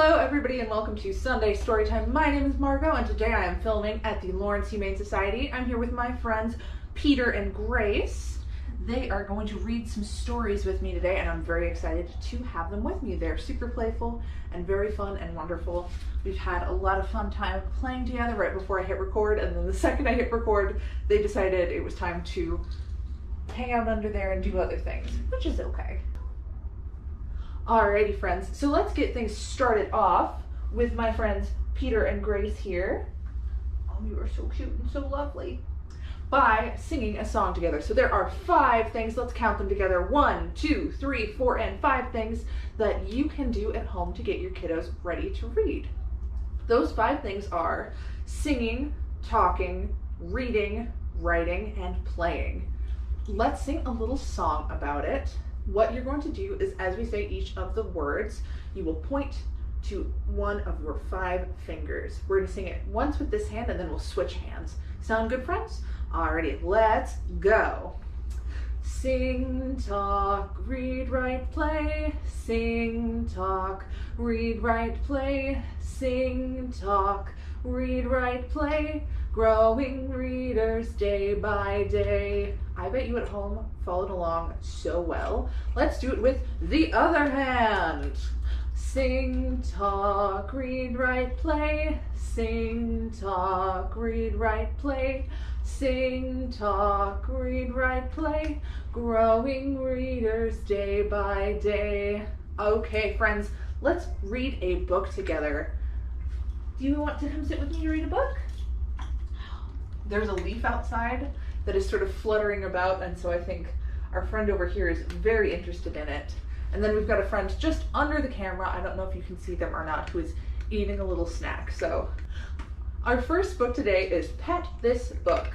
Hello everybody and welcome to Sunday Storytime. My name is Margo and today I am filming at the Lawrence Humane Society. I'm here with my friends Peter and Grace. They are going to read some stories with me today and I'm very excited to have them with me. They're super playful and very fun and wonderful. We've had a lot of fun time playing together right before I hit record, and then the second I hit record they decided it was time to hang out under there and do other things, which is okay. Alrighty friends, so let's get things started off with my friends Peter and Grace here. Oh, you are so cute and so lovely. By singing a song together. So there are 5 things, let's count them together. 1, 2, 3, 4, and 5 things that you can do at home to get your kiddos ready to read. Those 5 things are singing, talking, reading, writing, and playing. Let's sing a little song about it. What you're going to do is, as we say each of the words, you will point to one of your 5 fingers. We're going to sing it once with this hand and then we'll switch hands. Sound good, friends? Alrighty, let's go. Sing, talk, read, write, play. Sing, talk, read, write, play. Sing, talk, read, write, play. Growing readers day by day. I bet you at home followed along so well. Let's do it with the other hand. Sing, talk, read, write, play. Sing, talk, read, write, play. Sing, talk, read, write, play. Growing readers day by day. Okay, friends, let's read a book together. Do you want to come sit with me to read a book? There's a leaf outside that is sort of fluttering about, and so I think our friend over here is very interested in it. And then we've got a friend just under the camera, I don't know if you can see them or not, who is eating a little snack. So our first book today is Pet This Book.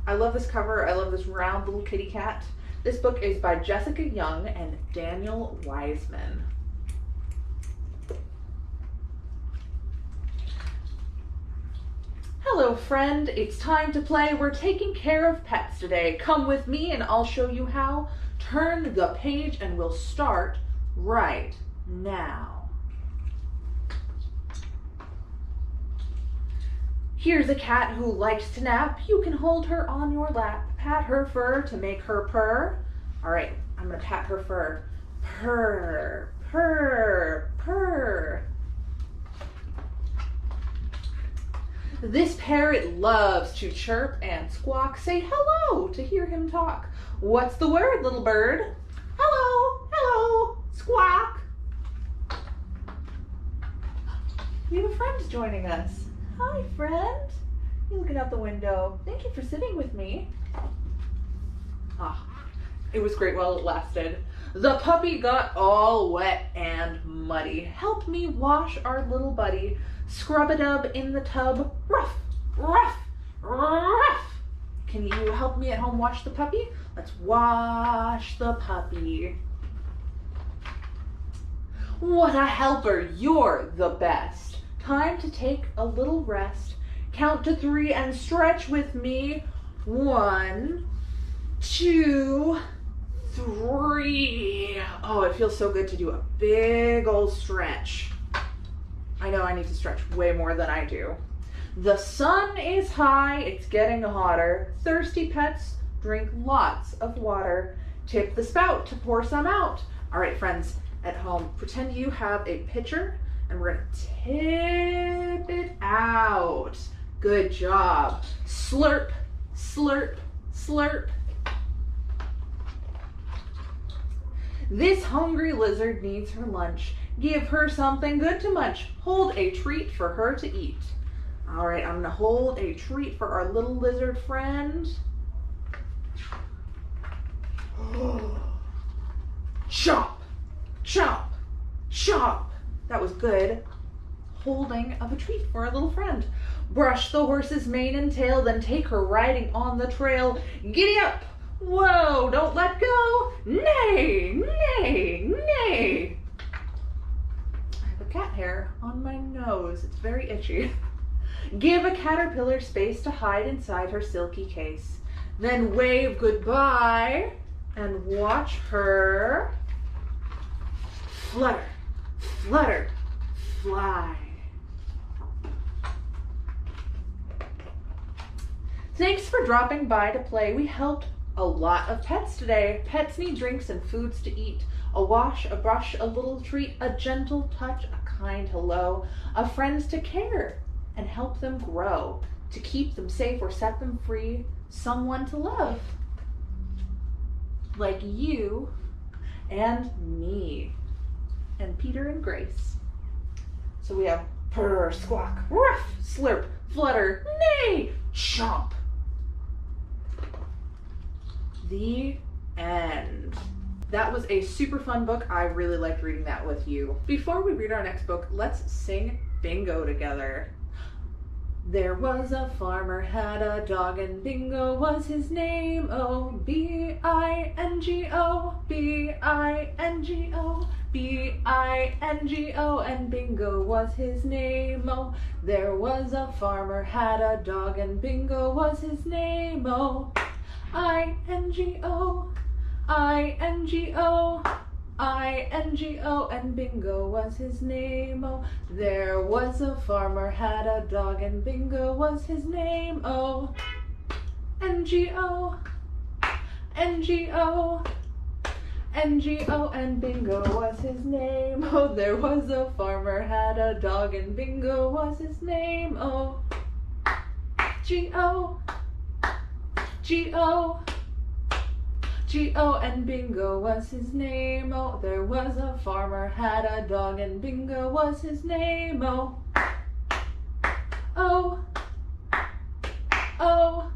I love this cover. I love this round little kitty cat. This book is by Jessica Young and Daniel Wiseman. Hello friend, it's time to play. We're taking care of pets today. Come with me and I'll show you how. Turn the page and we'll start right now. Here's a cat who likes to nap. You can hold her on your lap. Pat her fur to make her purr. All right, I'm gonna pat her fur. Purr, purr, purr. This parrot loves to chirp and squawk. Say hello to hear him talk. What's the word, little bird? Hello, hello, squawk. We have a friend joining us. Hi, friend. You're looking out the window. Thank you for sitting with me. Ah, it was great while it lasted. The puppy got all wet and muddy. Help me wash our little buddy. Scrub-a-dub in the tub. Ruff, ruff, ruff. Can you help me at home wash the puppy? Let's wash the puppy. What a helper, you're the best. Time to take a little rest. Count to 3 and stretch with me. 1, 2, 3. Oh, it feels so good to do a big old stretch. I know I need to stretch way more than I do. The sun is high, it's getting hotter. Thirsty pets drink lots of water. Tip the spout to pour some out. All right, friends at home, pretend you have a pitcher and we're gonna tip it out. Good job. Slurp, slurp, slurp. This hungry lizard needs her lunch. Give her something good to munch. Hold a treat for her to eat. All right, I'm gonna hold a treat for our little lizard friend. Chomp, chomp, chomp. That was good. Holding of a treat for our little friend. Brush the horse's mane and tail, then take her riding on the trail. Giddy up. Whoa, don't let go. Nay, nay, nay. Cat hair on my nose. It's very itchy. Give a caterpillar space to hide inside her silky case. Then wave goodbye and watch her flutter, flutter, fly. Thanks for dropping by to play. We helped a lot of pets today. Pets need drinks and foods to eat. A wash, a brush, a little treat, a gentle touch, a kind hello, a friend's to care and help them grow, to keep them safe or set them free, someone to love. Like you and me and Peter and Grace. So we have purr, squawk, ruff, slurp, flutter, neigh, chomp. The end. That was a super fun book. I really liked reading that with you. Before we read our next book, let's sing bingo together. There was a farmer had a dog and Bingo was his name. Oh, B-I-N-G-O, B-I-N-G-O, B-I-N-G-O, and Bingo was his name. Oh, there was a farmer had a dog and Bingo was his name. Oh, I-N-G-O, I-N-G-O, I-N-G-O, and Bingo was his name. Oh, there was a farmer had a dog and Bingo was his name. Oh, N-G-O, N-G-O, N-G-O, and Bingo was his name. Oh, there was a farmer had a dog and Bingo was his name. Oh, G-O, G-O, G-O, and Bingo was his name. Oh, there was a farmer had a dog and Bingo was his name. Oh, oh, oh,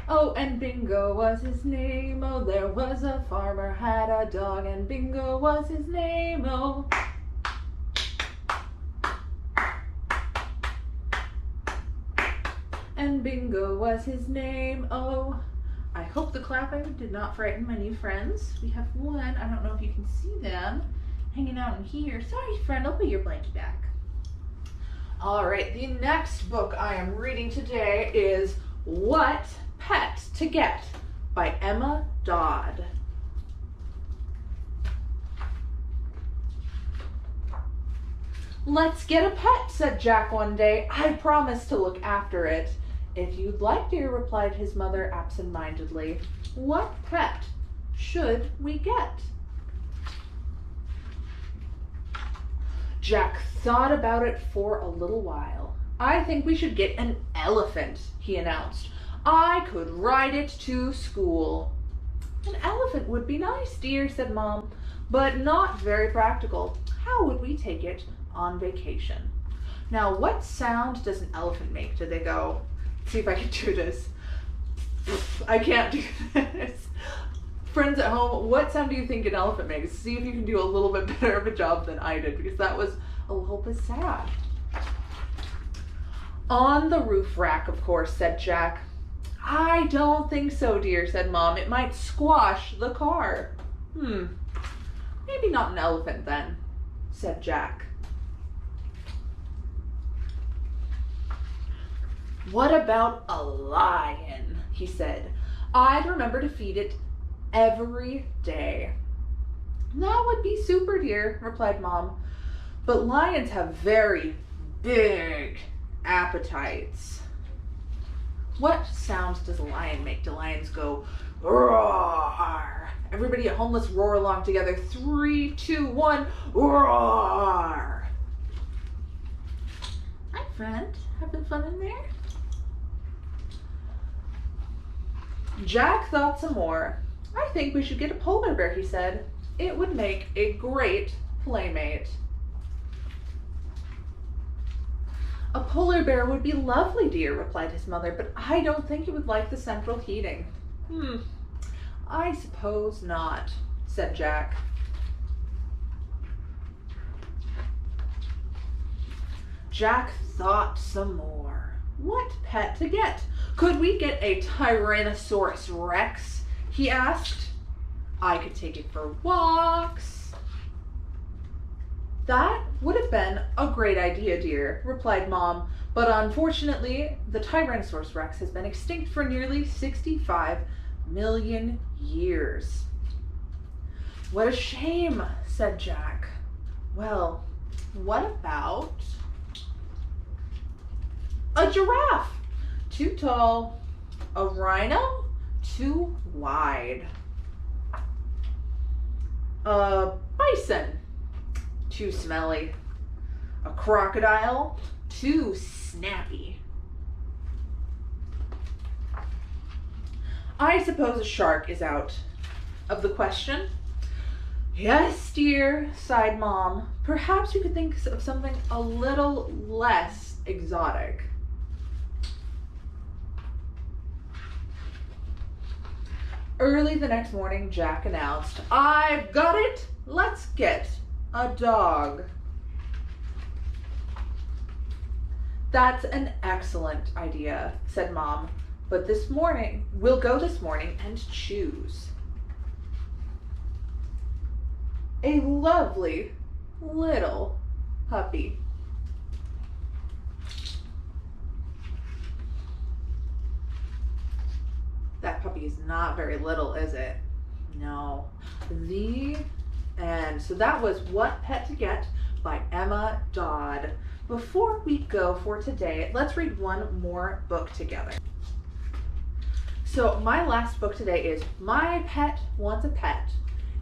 oh, and Bingo was his name. Oh, there was a farmer had a dog and Bingo was his name. Oh, and Bingo was his name. Oh, I hope the clapping did not frighten my new friends. We have one, I don't know if you can see them, hanging out in here. Sorry, friend, I'll put your blankie back. All right, the next book I am reading today is What Pet to Get by Emma Dodd. Let's get a pet, said Jack one day. I promise to look after it. If you'd like, dear, replied his mother absent-mindedly. What pet should we get? Jack thought about it for a little while. I think we should get an elephant, he announced. I could ride it to school. An elephant would be nice, dear, said Mom, but not very practical. How would we take it on vacation? Now, what sound does an elephant make? Do they go? See if I can do this. I can't do this. Friends at home, what sound do you think an elephant makes? See if you can do a little bit better of a job than I did, because that was a little bit sad. On the roof rack, of course, said Jack. I don't think so, dear, said Mom. It might squash the car. Maybe not an elephant then, said Jack. What about a lion? He said. I'd remember to feed it every day. That would be super, dear, replied Mom. But lions have very big appetites. What sounds does a lion make? Do lions go roar? Everybody at home, let's roar along together. 3, 2, 1, roar! Hi, friend. Having fun in there? Jack thought some more. I think we should get a polar bear, he said. It would make a great playmate. A polar bear would be lovely, dear, replied his mother, but I don't think it would like the central heating. I suppose not, said Jack. Jack thought some more. What pet to get? Could we get a Tyrannosaurus Rex? He asked. I could take it for walks. That would have been a great idea, dear, replied Mom, but unfortunately, the Tyrannosaurus Rex has been extinct for nearly 65 million years. What a shame, said Jack. Well, what about a giraffe? too tall. A rhino, too wide. A bison, too smelly. A crocodile, too snappy. I suppose a shark is out of the question. Yes, dear, sighed Mom. Perhaps you could think of something a little less exotic. Early the next morning, Jack announced, "I've got it! Let's get a dog." That's an excellent idea, said Mom. But we'll go this morning and choose. A lovely little puppy. That puppy is not very little, is it? No. The end. So that was What Pet to Get by Emma Dodd. Before we go for today, let's read one more book together. So my last book today is My Pet Wants a Pet.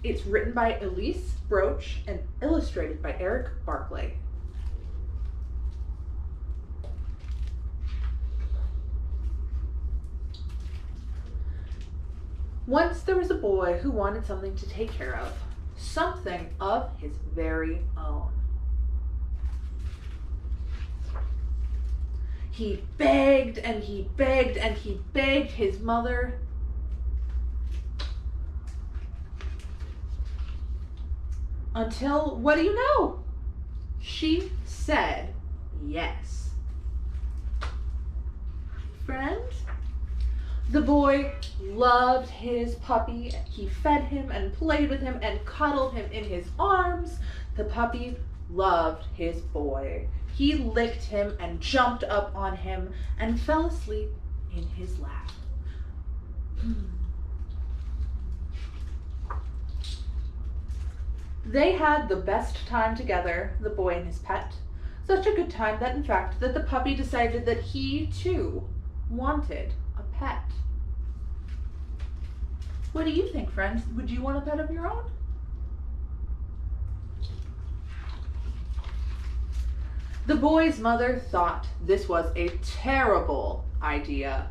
It's written by Elise Broach and illustrated by Eric Barclay. Once there was a boy who wanted something to take care of, something of his very own. He begged and he begged and he begged his mother until, what do you know? She said yes. Friend, the boy loved his puppy. He fed him and played with him and cuddled him in his arms. The puppy loved his boy. He licked him and jumped up on him and fell asleep in his lap. They had the best time together, the boy and his pet. Such a good time that, in fact, that the puppy decided that he, too, wanted a pet. What do you think, friends? Would you want a pet of your own? The boy's mother thought this was a terrible idea.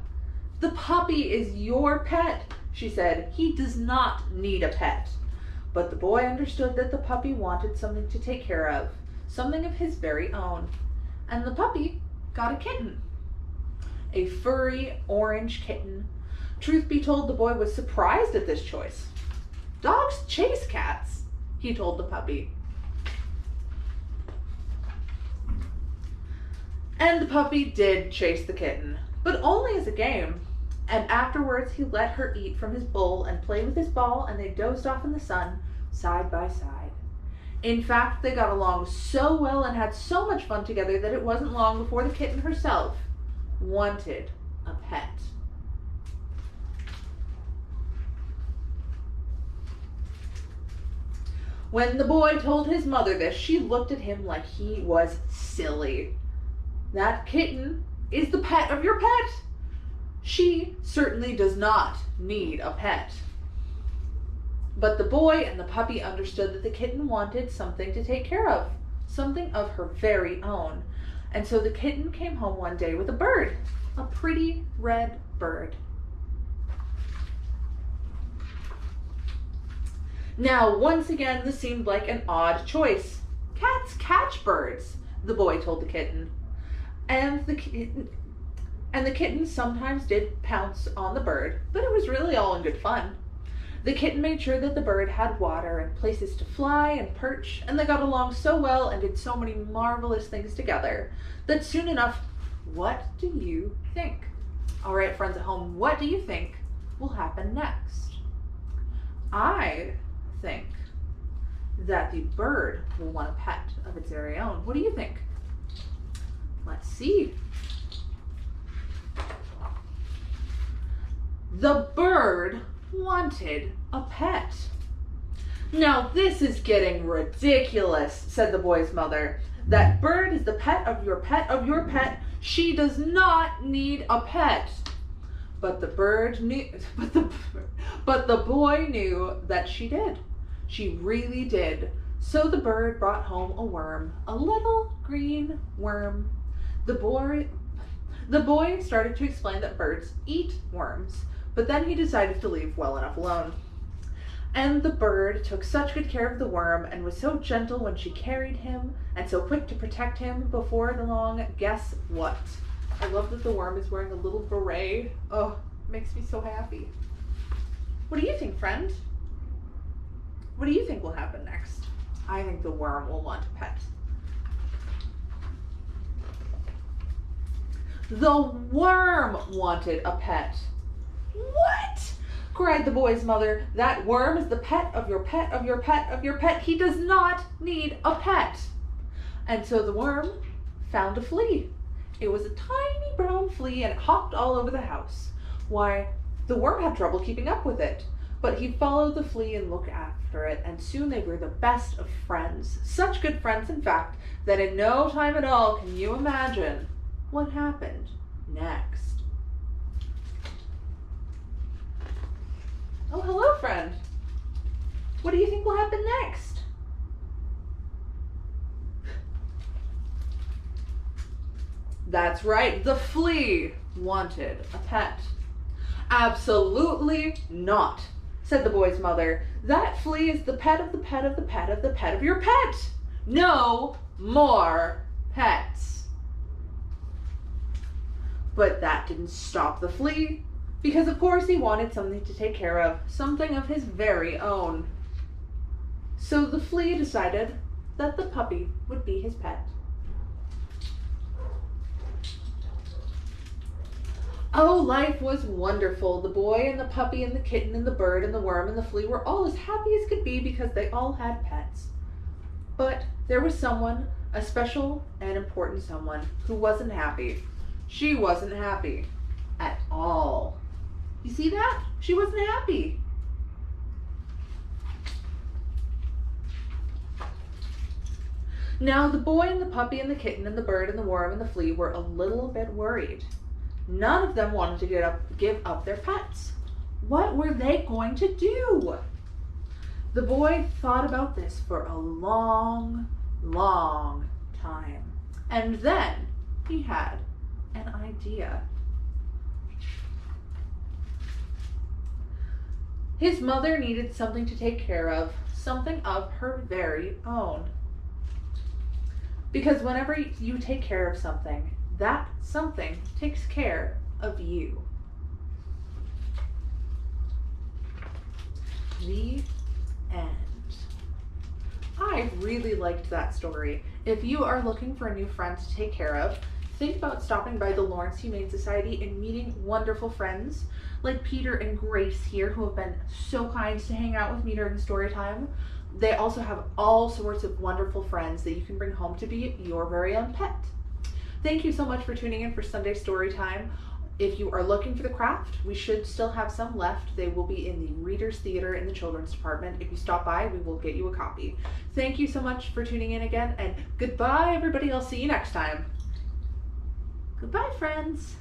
The puppy is your pet, she said. He does not need a pet. But the boy understood that the puppy wanted something to take care of, something of his very own. And the puppy got a kitten. A furry orange kitten. Truth be told, the boy was surprised at this choice. Dogs chase cats, he told the puppy. And the puppy did chase the kitten, but only as a game. And afterwards he let her eat from his bowl and play with his ball, and they dozed off in the sun, side by side. In fact, they got along so well and had so much fun together that it wasn't long before the kitten herself wanted a pet. When the boy told his mother this, she looked at him like he was silly. That kitten is the pet of your pet. She certainly does not need a pet. But the boy and the puppy understood that the kitten wanted something to take care of, something of her very own. And so the kitten came home one day with a bird, a pretty red bird. Now, once again, this seemed like an odd choice. Cats catch birds, the boy told the kitten. And the kitten sometimes did pounce on the bird, but it was really all in good fun. The kitten made sure that the bird had water and places to fly and perch, and they got along so well and did so many marvelous things together that soon enough, what do you think? All right, friends at home, what do you think will happen next? I think that the bird will want a pet of its very own. What do you think? Let's see. The bird wanted a pet. Now this is getting ridiculous, said the boy's mother. That bird is the pet of your pet of your pet. She does not need a pet. But the bird knew, but the boy knew that she did. She really did. So the bird brought home a worm, a little green worm. The boy started to explain that birds eat worms, but then he decided to leave well enough alone. And the bird took such good care of the worm and was so gentle when she carried him and so quick to protect him before long, guess what? I love that the worm is wearing a little beret. Oh, makes me so happy. What do you think, friend? What do you think will happen next? I think the worm will want a pet. The worm wanted a pet. What? Cried the boy's mother. That worm is the pet of your pet of your pet of your pet. He does not need a pet. And so the worm found a flea. It was a tiny brown flea and it hopped all over the house. Why, the worm had trouble keeping up with it, but he followed the flea and looked after it, and soon they were the best of friends. Such good friends, in fact, that in no time at all can you imagine what happened next. Oh, hello, friend. What do you think will happen next? That's right, the flea wanted a pet. Absolutely not, said the boy's mother. That flea is the pet of the pet of the pet of the pet of your pet. No more pets. But that didn't stop the flea, because of course he wanted something to take care of, something of his very own. So the flea decided that the puppy would be his pet. Oh, life was wonderful. The boy and the puppy and the kitten and the bird and the worm and the flea were all as happy as could be because they all had pets. But there was someone, a special and important someone, who wasn't happy. She wasn't happy at all. You see that? She wasn't happy. Now the boy and the puppy and the kitten and the bird and the worm and the flea were a little bit worried. None of them wanted to give up their pets. What were they going to do? The boy thought about this for a long, long time. And then he had an idea. His mother needed something to take care of, something of her very own. Because whenever you take care of something, that something takes care of you. The end. I really liked that story. If you are looking for a new friend to take care of, think about stopping by the Lawrence Humane Society and meeting wonderful friends like Peter and Grace here, who have been so kind to hang out with me during story time. They also have all sorts of wonderful friends that you can bring home to be your very own pet. Thank you so much for tuning in for Sunday Story Time. If you are looking for the craft, we should still have some left. They will be in the Reader's Theater in the children's department. If you stop by, we will get you a copy. Thank you so much for tuning in again, and goodbye, everybody. I'll see you next time. Goodbye, friends.